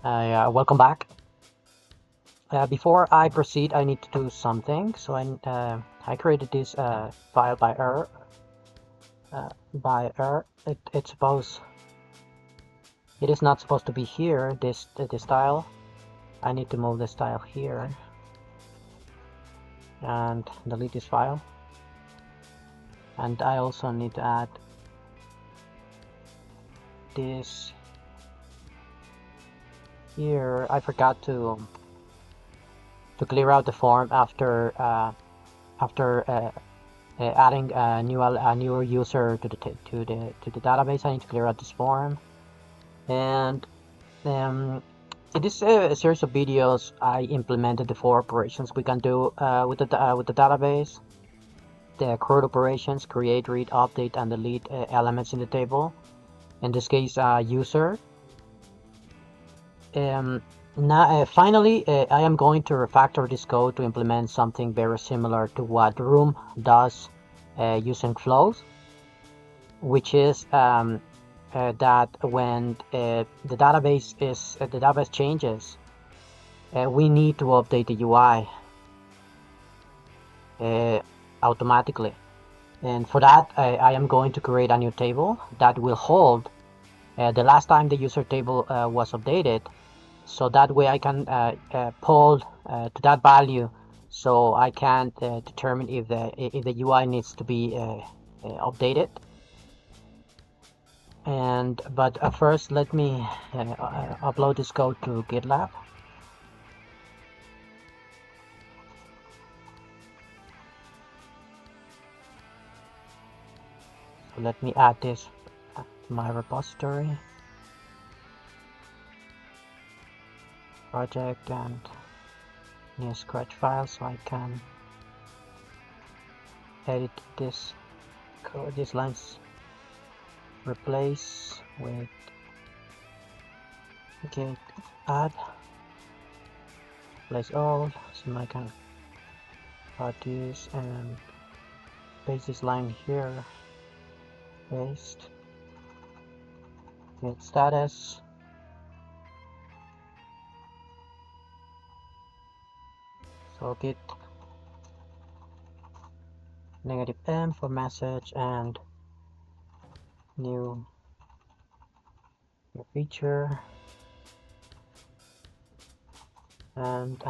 Welcome back. Before I proceed, I need to do something. So I created this file by error. It is not supposed to be here. This tile. I need to move this tile here and delete this file. And I also need to add this here. I forgot to clear out the form after adding a newer user to the database. I need to clear out this form, and in this series of videos, I implemented the 4 operations we can do with the database: the CRUD operations, create, read, update, and delete elements in the table. In this case, user. Now, finally, I am going to refactor this code to implement something very similar to what Room does using flows, which is that when the database changes, we need to update the UI automatically. And for that, I am going to create a new table that will hold the last time the user table was updated. So that way I can pull to that value, so I can determine if the UI needs to be updated. But first, let me upload this code to GitLab. So let me add this to my repository. Project and new scratch file, so I can edit this code, these lines. Replace with git add, replace all, so I can add this and paste this line here, paste, git status, so git -m for message and new feature, and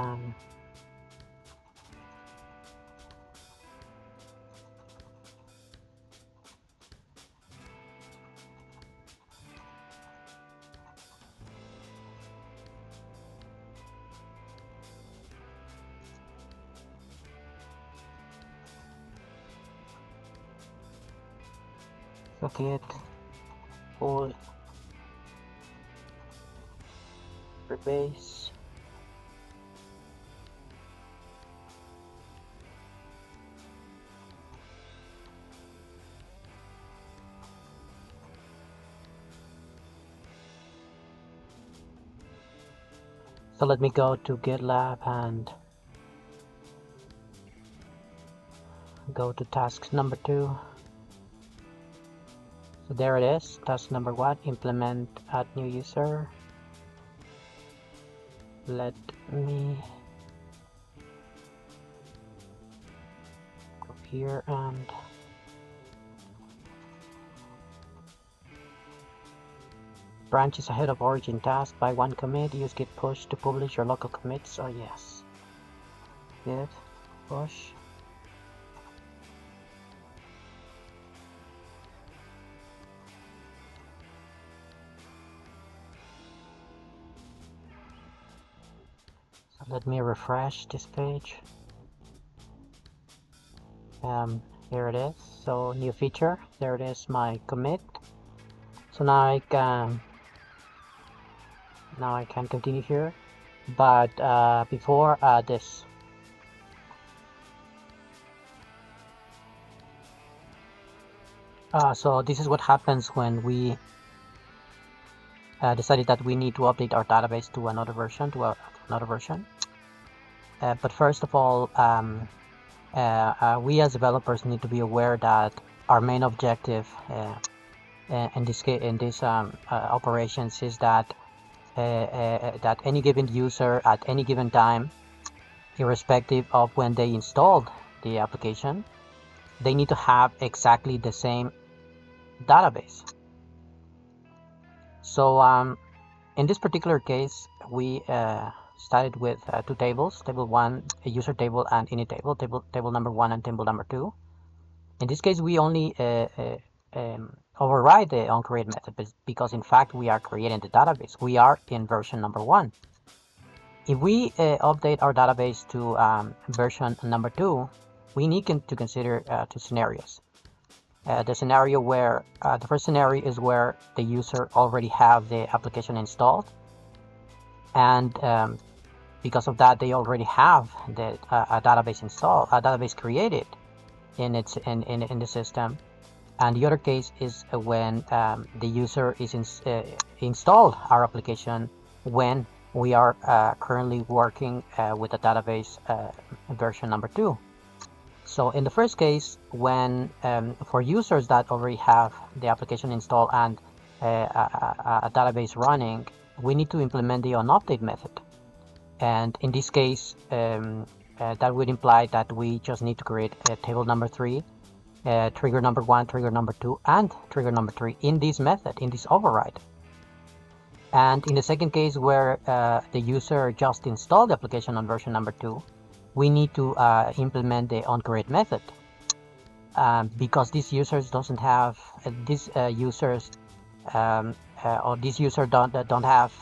so git pull rebase, so let me go to GitLab and go to task number 2. So there it is, task number 1, implement add new user. Let me go here and branches ahead of origin task by 1 commit. Use git push to publish your local commits. Oh yes, git push. So let me refresh this page. Here it is. So new feature. There it is, my commit. So now I can continue here, but before this. So this is what happens when we decided that we need to update our database to another version, but first of all, we as developers need to be aware that our main objective in this operations is that that any given user at any given time, irrespective of when they installed the application, they need to have exactly the same database. So in this particular case, we started with two tables: table 1, a user table, and init table, table number 1 and table number 2. In this case, we only override the onCreate method because in fact we are creating the database. We are in version number 1. If we update our database to version number 2, we need to consider two scenarios. The scenario where the first scenario is where the user already have the application installed, and because of that they already have the a database installed, a database created in the system. And the other case is when the user is installed our application when we are currently working with the database version number 2. So in the first case, when for users that already have the application installed and a database running, we need to implement the onUpdate method. And in this case, that would imply that we just need to create a table number 3, trigger number 1, trigger number 2, and trigger number 3 in this method, in this override. And in the second case, where the user just installed the application on version number 2, we need to implement the onCreate method because these users doesn't have or this user don't have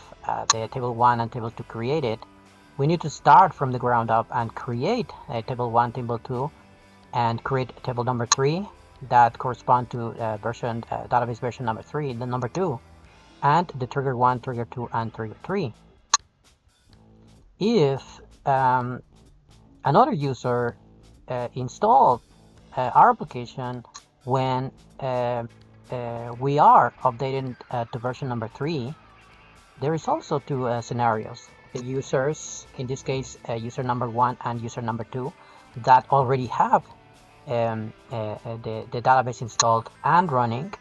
the table 1 and table 2 created. We need to start from the ground up and create a table 1, table 2, and create table number 3 that correspond to database version number 3, the number 2, and the trigger 1, trigger 2, and trigger 3. If another user installed our application when we are updating to version number 3, there is also two scenarios. The users, in this case user number 1 and user number 2, that already have the database installed and running.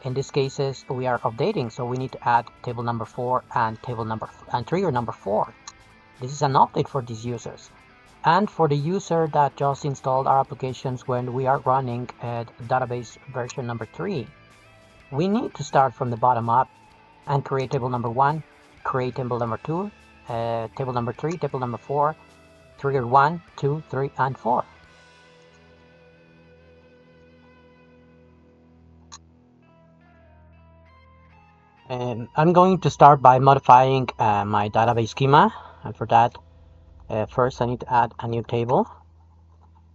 In these cases we are updating, so we need to add table number 4 and trigger number 4. This is an update for these users. And for the user that just installed our applications when we are running database version number 3, we need to start from the bottom up and create table number 1, create table number 2, table number 3, table number 4, trigger 1, 2, 3, and 4. I'm going to start by modifying my database schema, and for that first I need to add a new table.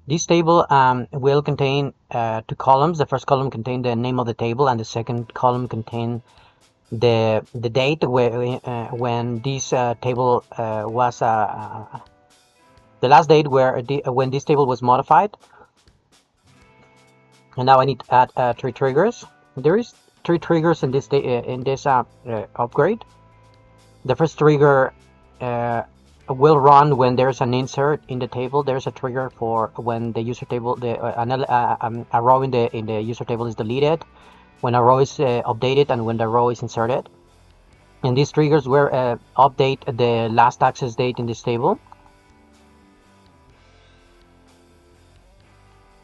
This table will contain two columns. The first column contains the name of the table, and the second column contains the date when this table was the last date when this table was modified. And now I need to add 3 triggers. There is 3 triggers in this upgrade. The first trigger will run when there's an insert in the table. There's a trigger for when the user table, a row in the user table is deleted, when a row is updated, and when the row is inserted. And these triggers will update the last access date in this table.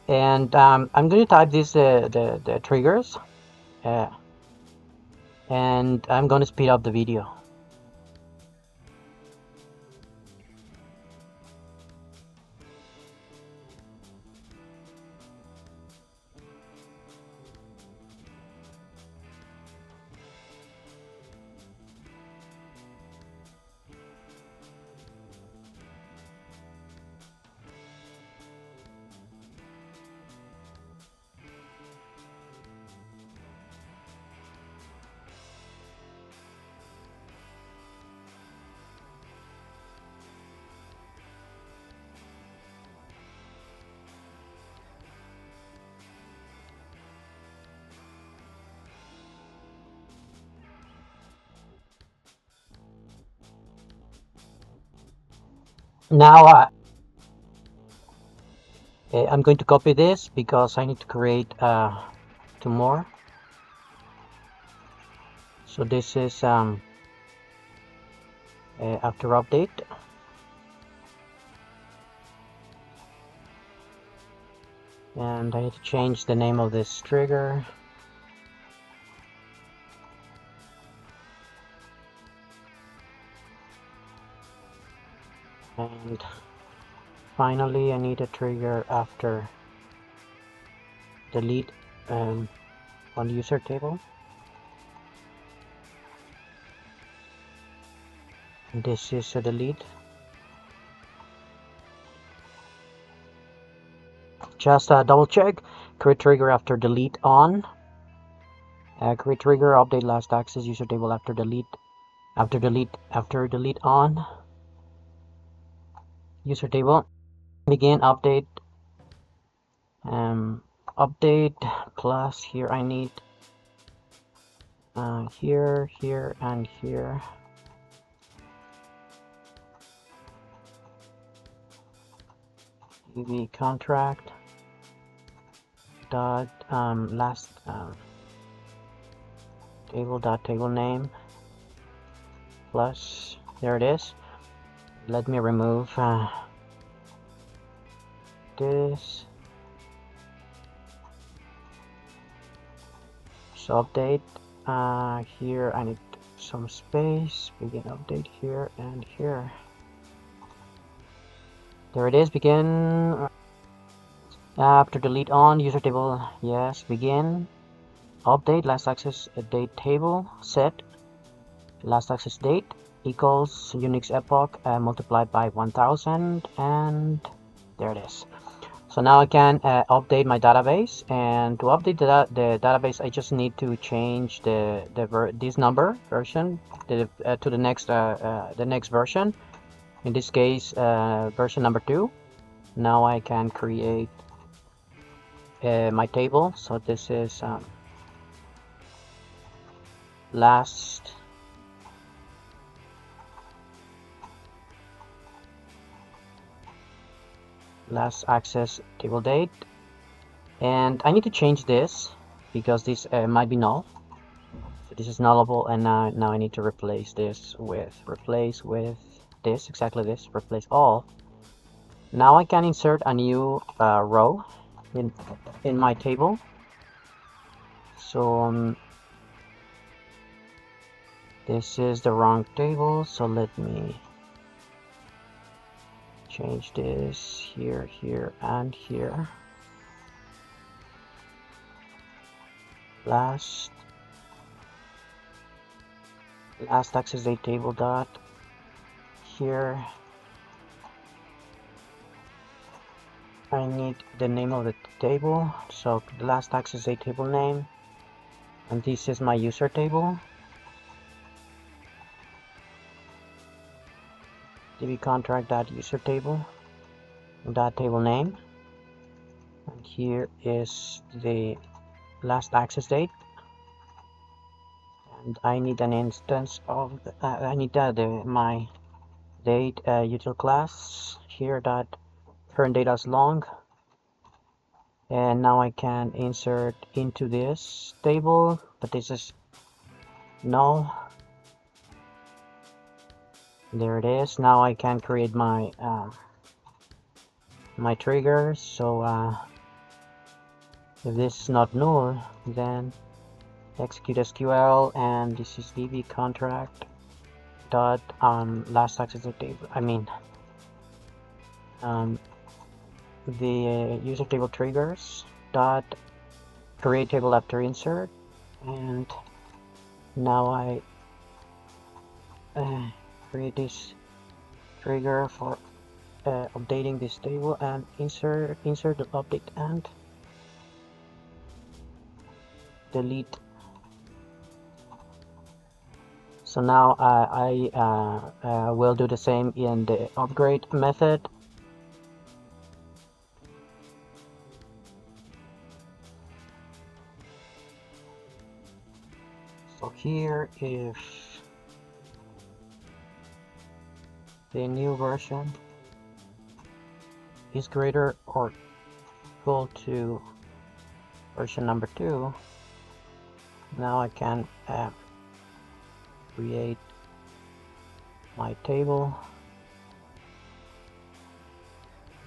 And I'm going to type the triggers, and I'm going to speed up the video. Now I'm going to copy this because I need to create 2 more. So this is after update. And I need to change the name of this trigger. And finally, I need a trigger after delete on user table. And this is a delete. Just double check. Create trigger after delete on. Create trigger update last access user table after delete. After delete on. User table. Begin update. Update plus here I need here, here, and here. UV contract dot last table dot table name plus there it is. Let me remove this. So update here I need some space. Begin update here and here. There it is. Begin after delete on user table. Yes, begin update last access date table set last access date equals Unix epoch multiplied by 1000, and there it is. So now I can update my database, and to update the database I just need to change this number version to the next version. In this case version number 2. Now I can create my table. So this is last access table date, and I need to change this because this might be null. So this is nullable, and now I need to replace this with this, exactly this, replace all. Now I can insert a new row in my table. So this is the wrong table, so let me change this here, here, and here. Last access date table dot here. I need the name of the table, so the last access date table name, and this is my user table. db contract dot user table dot table name, and here is the last access date, and I need an instance of I need my date util class here dot current date as long, and now I can insert into this table, but this is null. There it is. Now I can create my my trigger. So if this is not null, then execute SQL, and this is db contract dot last access table. I mean the user table triggers dot create table after insert, and now I create this trigger for updating this table, and insert the update and delete. So now I will do the same in the upgrade method. So here, if the new version is greater or equal to version number 2, now I can create my table,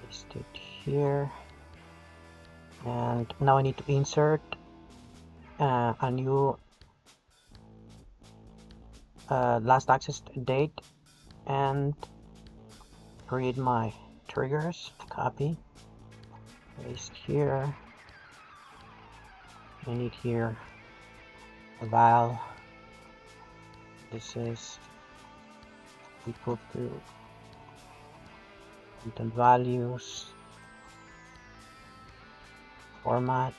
paste it here, and now I need to insert a new last access date and create my triggers. Copy, paste here. I need here a val. This is equal to content values, format.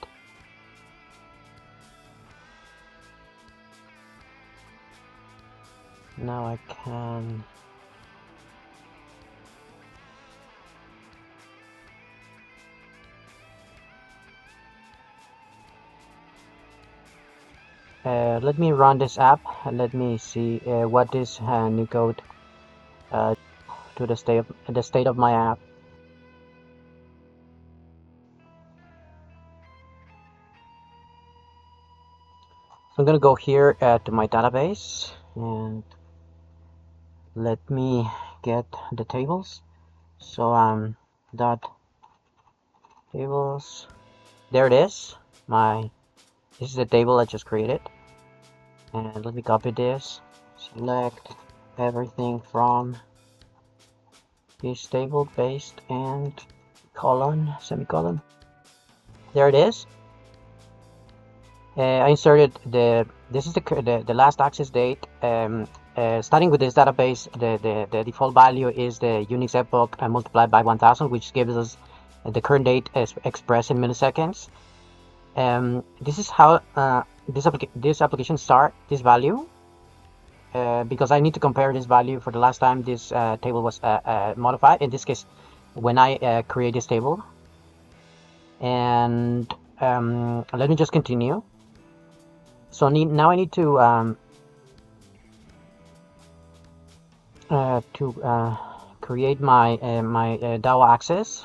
Now I can let me run this app and let me see what this new code to the state of my app. So I'm gonna go here to my database and let me get the tables. So dot tables, there it is. This is the table I just created, and let me copy this, select everything from this table, paste, and colon, semicolon. There it is. I inserted this is the last access date. Starting with this database, the default value is the Unix epoch multiplied by 1000, which gives us the current date as expressed in milliseconds. This is how this application start this value, because I need to compare this value for the last time this table was modified. In this case, when I create this table, and let me just continue. So now I need to create my DAO access.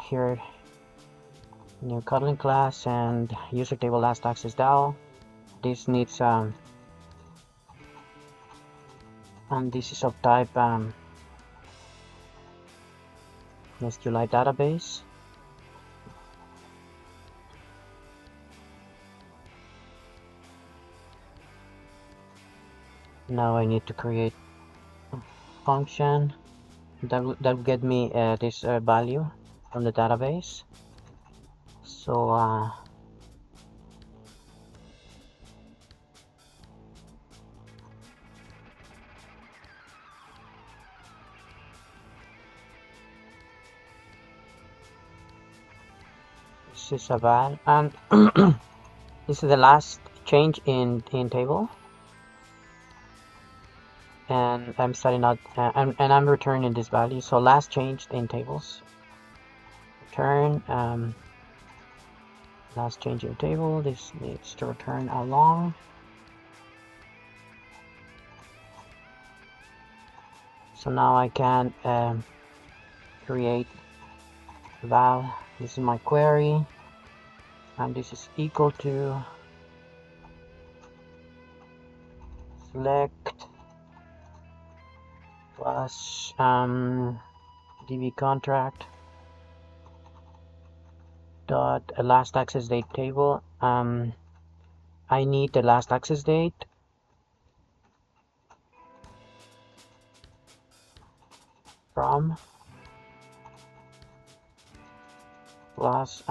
Here, new Kotlin class and user table last access DAO. This needs and this is of type SQLite database. Now I need to create a function that will get me this value from the database. So this is a val, and this is the last change in table, and I'm starting out and I'm returning this value. So last change in tables, return last change in table. This needs to return a long. So now I can create val. This is my query, and this is equal to select plus db contract dot last access date table. I need the last access date from plus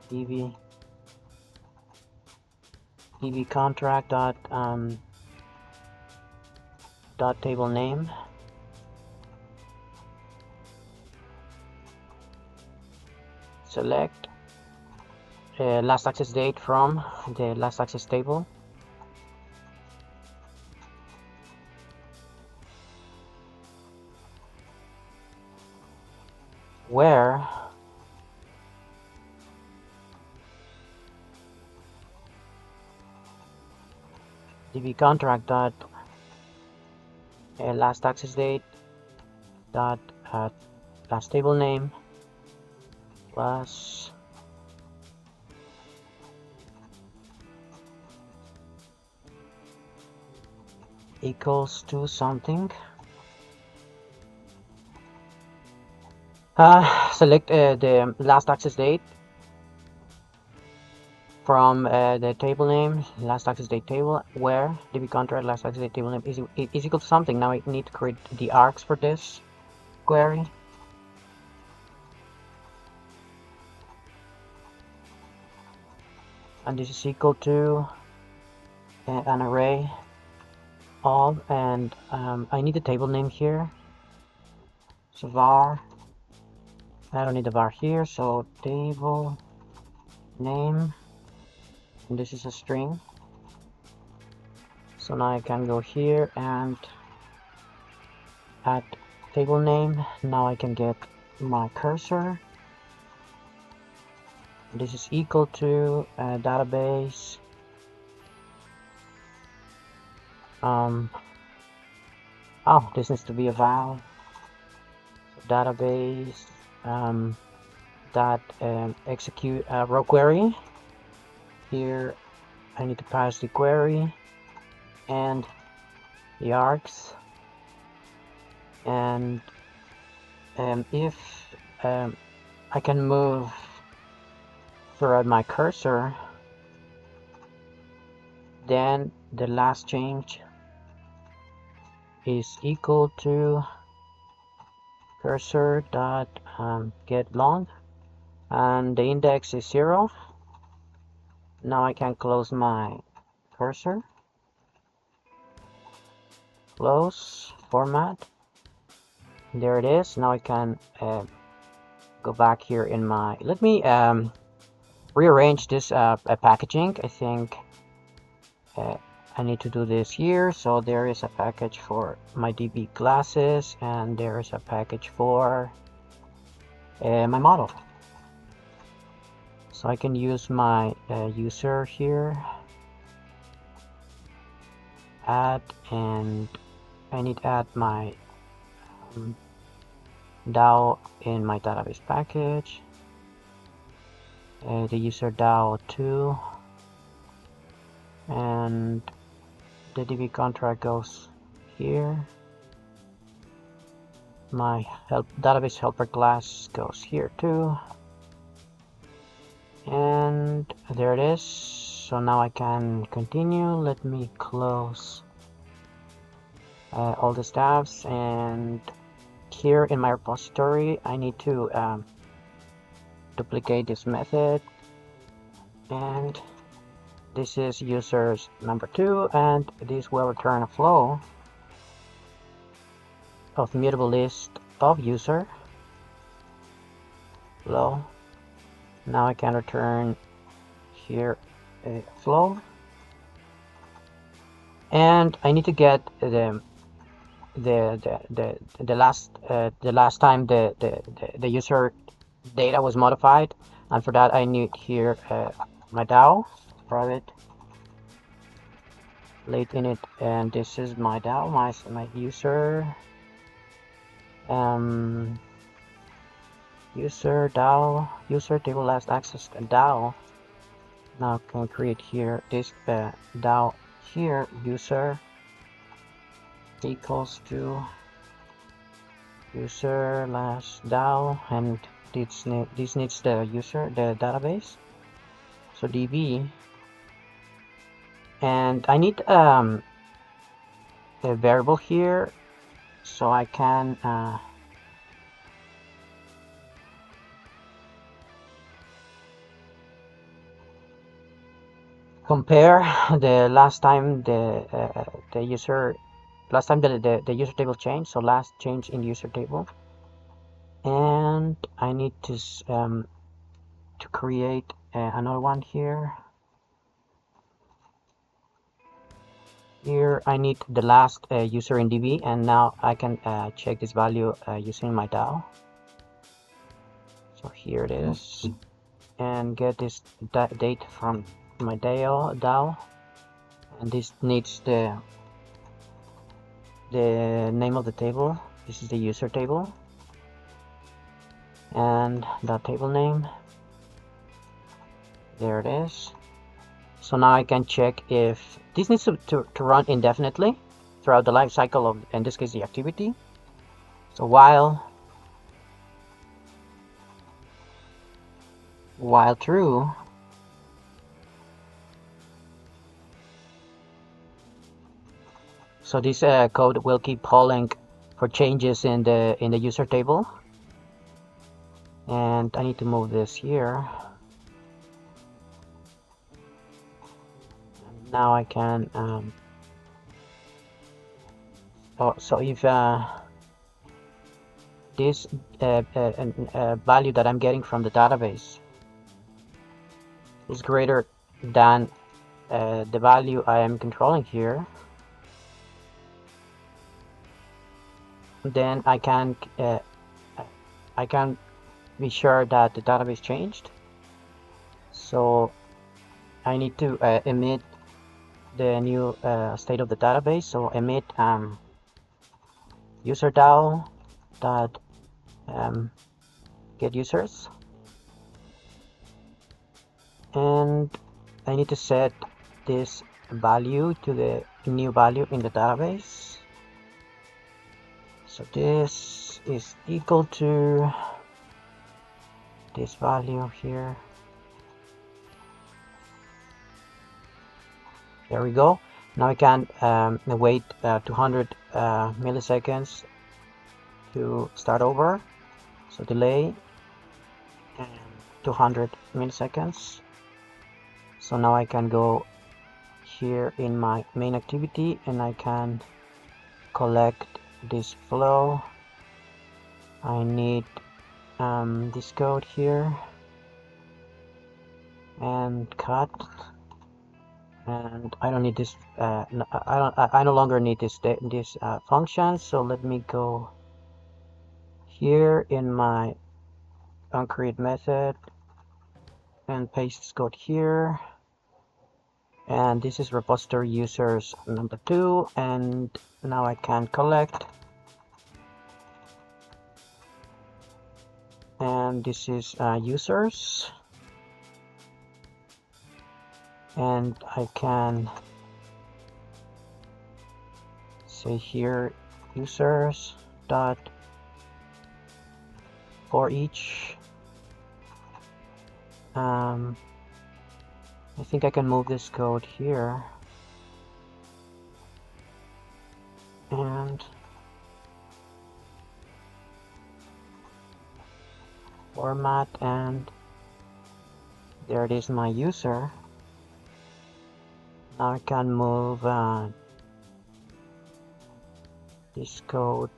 db contract dot dot table name. Select last access date from the last access table. Where db contract dot last access date dot last table name plus equals to something. Select the last access date from the table name, last access date table, where db contract last access date table name is equal to something. Now I need to create the args for this query. And this is equal to an array of, and I need the table name here. So var, I don't need the var here, so table name, and this is a string. So now I can go here and add table name. Now I can get my cursor. This is equal to database. Oh, this needs to be a val. So database dot execute row query. Here I need to pass the query and the args, and if I can move throughout my cursor, then the last change is equal to cursor dot get long, and the index is 0. Now I can close my cursor, close, format. There it is. Now I can go back here in my, let me rearrange this packaging. I think I need to do this here. So there is a package for my DB classes, and there is a package for my model. So I can use my user here, add, and I need to add my DAO in my database package, the user DAO 2, and the DB contract goes here. My database helper class goes here too, and there it is. So now I can continue. Let me close all the tabs, and here in my repository I need to duplicate this method, and this is users number 2, and this will return a flow of mutable list of user flow. Now I can return here a flow, and I need to get the last time the user data was modified, and for that I need here my DAO private late init, and this is my DAO, my user user DAO, user table last access DAO. Now I can create here this DAO here, user equals to user last DAO, and this needs the user, the database, so DB, and I need a variable here so I can compare the last time the user table changed, so last change in user table, and I need to create another one here. Here I need the last user in DB, and now I can check this value using my DAO. So here it is, and get this date from my DAO, and this needs the name of the table. This is the user table, and the table name. There it is. So now I can check if this needs to run indefinitely. throughout the life cycle of, in this case, the activity. So while true, so this code will keep calling for changes in the user table, and I need to move this here. And now I can so if this value that I'm getting from the database is greater than the value I am controlling here, then I can be sure that the database changed. So I need to emit the new state of the database. So emit user DAO dot get users, and I need to set this value to the new value in the database. So this is equal to this value here. There we go. Now I can wait 200 milliseconds to start over. So delay and 200 milliseconds. So now I can go here in my main activity and I can collect this flow. I need this code here and cut, and I don't need this. I no longer need this function. So let me go here in my onCreate method and paste this code here. And this is repository users number 2, and now I can collect, and this is users, and I can say here users dot for each. I think I can move this code here and format, and there it is, my user. Now I can move this code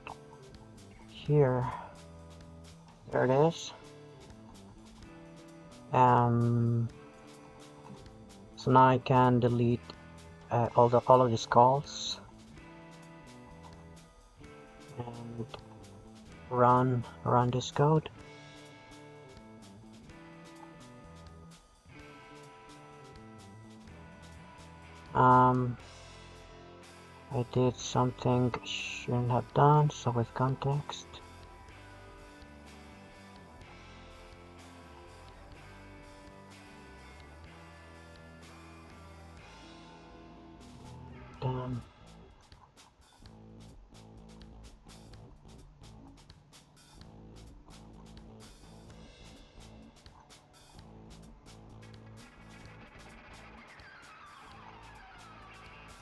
here. There it is. So now I can delete all of these calls and run this code. I did something I shouldn't have done, so with context.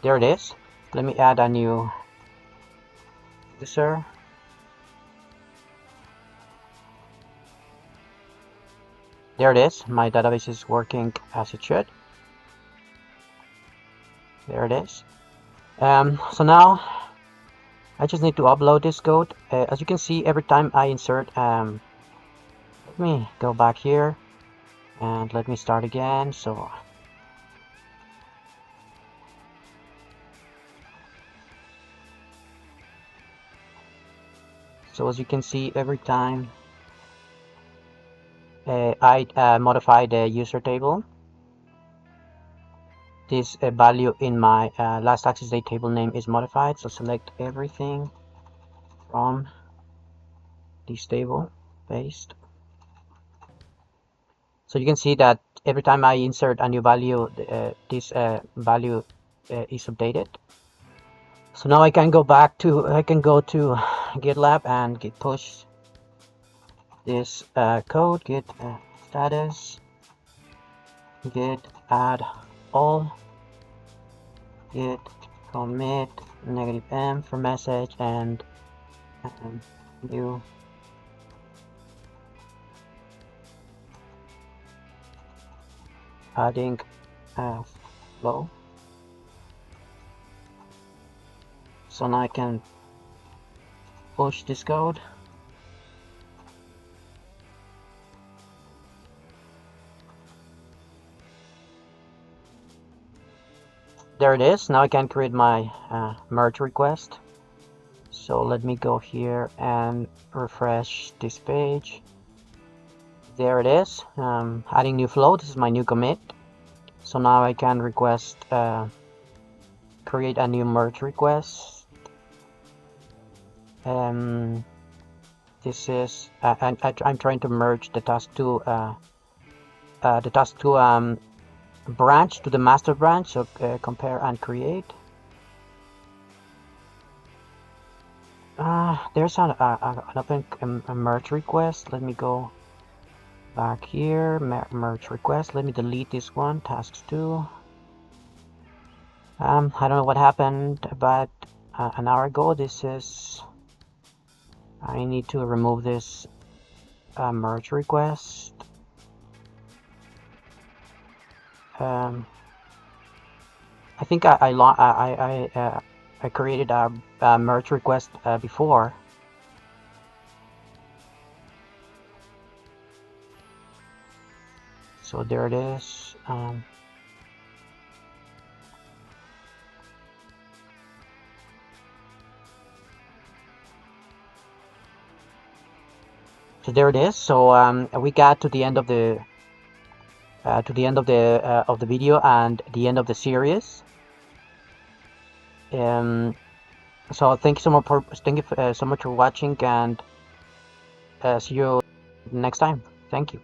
There it is. Let me add a new user. There it is. My database is working as it should. There it is. So now I just need to upload this code. As you can see, every time I insert, let me go back here and let me start again. So as you can see, every time I modify the user table, this value in my last access date table name is modified. So select everything from this table, paste. So you can see that every time I insert a new value, this value is updated. So now I can go to GitLab and git push this code, git status, git add all, git commit -m for message, and new adding flow. So now I can push this code. There it is. Now I can create my merge request. So let me go here and refresh this page. There it is. Adding new flow. This is my new commit. So now I can request create a new merge request. This is I'm trying to merge the task2 branch to the master branch. So compare and create. There's an open merge request. Let me go back here. Merge request. Let me delete this one. Tasks2. I don't know what happened, but an hour ago. I need to remove this merge request. I think I created a merge request before. So there it is. So there it is. So we got to the end of the video and the end of the series. So thank you so much for watching, and see you next time. Thank you.